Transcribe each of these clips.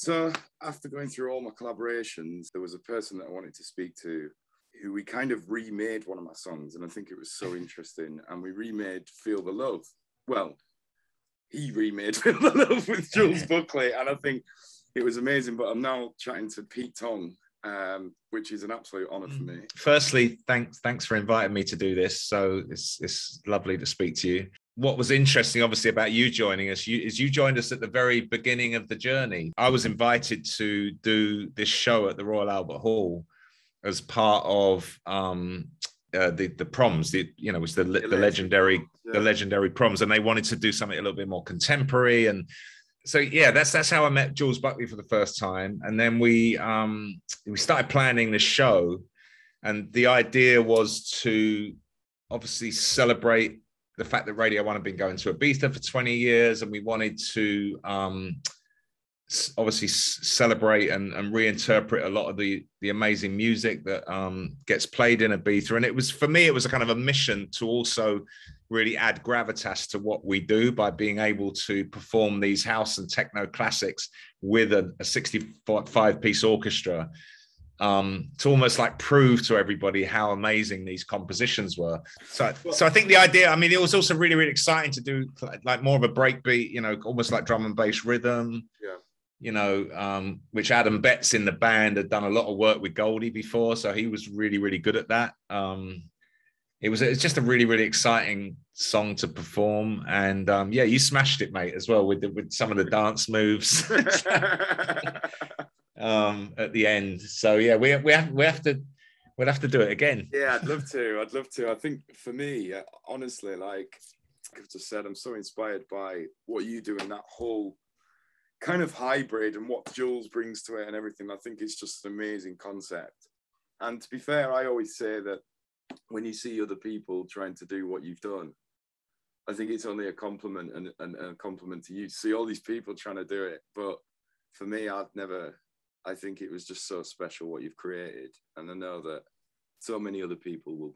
So after going through all my collaborations, there was a person that I wanted to speak to who we kind of remade one of my songs. And I think it was so interesting. And we remade Feel the Love. Well, he remade Feel the Love with Jules Buckley. And I think it was amazing. But I'm now chatting to Pete Tong, which is an absolute honor for me. Firstly, thanks for inviting me to do this. So it's lovely to speak to you. What was interesting, obviously, about you joining us is you joined us at the very beginning of the journey. I was invited to do this show at the Royal Albert Hall as part of the proms. It was the legendary proms, and they wanted to do something a little bit more contemporary. And so yeah, that's how I met Jules Buckley for the first time. And then we started planning the show, and the idea was to obviously celebrate the fact that Radio 1 had been going to Ibiza for 20 years, and we wanted to obviously celebrate and reinterpret a lot of the amazing music that gets played in Ibiza. And it was, for me, it was a kind of a mission to also really add gravitas to what we do by being able to perform these house and techno classics with a 65-piece orchestra. To almost like prove to everybody how amazing these compositions were. So I think the idea, I mean, it was also really, really exciting to do like more of a breakbeat, almost like drum and bass rhythm, which Adam Betts in the band had done a lot of work with Goldie before. So he was really, really good at that. It's just a really, really exciting song to perform. And you smashed it, mate, as well with some of the dance moves. At the end. So yeah, we'll have to do it again. Yeah, I'd love to. I think for me, honestly, like I've just said, I'm so inspired by what you do and that whole kind of hybrid and what Jules brings to it and everything. I think it's just an amazing concept. And to be fair, I always say that when you see other people trying to do what you've done, I think it's only a compliment and a compliment to you to see all these people trying to do it. But for me, I think it was just so special what you've created, and I know that so many other people will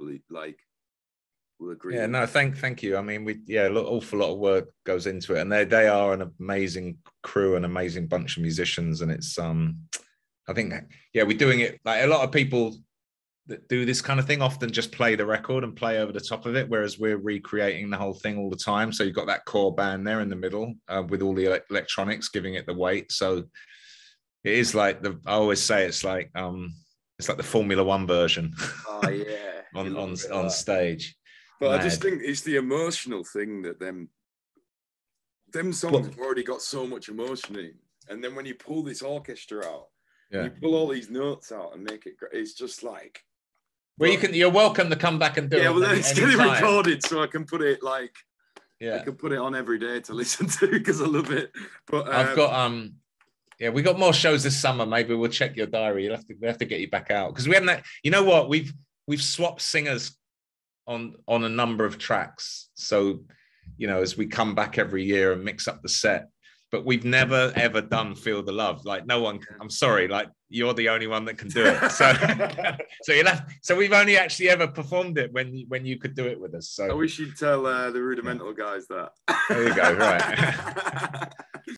agree. Yeah, no, thank you. I mean, an awful lot of work goes into it, and they are an amazing crew, an amazing bunch of musicians, and it's I think we're doing it like a lot of people that do this kind of thing often just play the record and play over the top of it, whereas we're recreating the whole thing all the time. So you've got that core band there in the middle with all the electronics giving it the weight. So it is like I always say it's like the Formula One version. Oh yeah, on stage. But mad. I just think it's the emotional thing that them songs have already got so much emotion in, and then when you pull this orchestra out, you pull all these notes out and make it. It's just like. Well, you're welcome to come back and do it. Yeah, well, then it's getting recorded, so I can put it I can put it on every day to listen to because I love it. But I've got we got more shows this summer. Maybe we'll check your diary. We have to get you back out because we haven't. You know what? We've swapped singers on a number of tracks. So as we come back every year and mix up the set, but we've never ever done Feel the Love. Like no one. I'm sorry. Like you're the only one that can do it. So so we've only actually ever performed it when you could do it with us. So I wish you'd tell the Rudimental guys that. There you go. Right.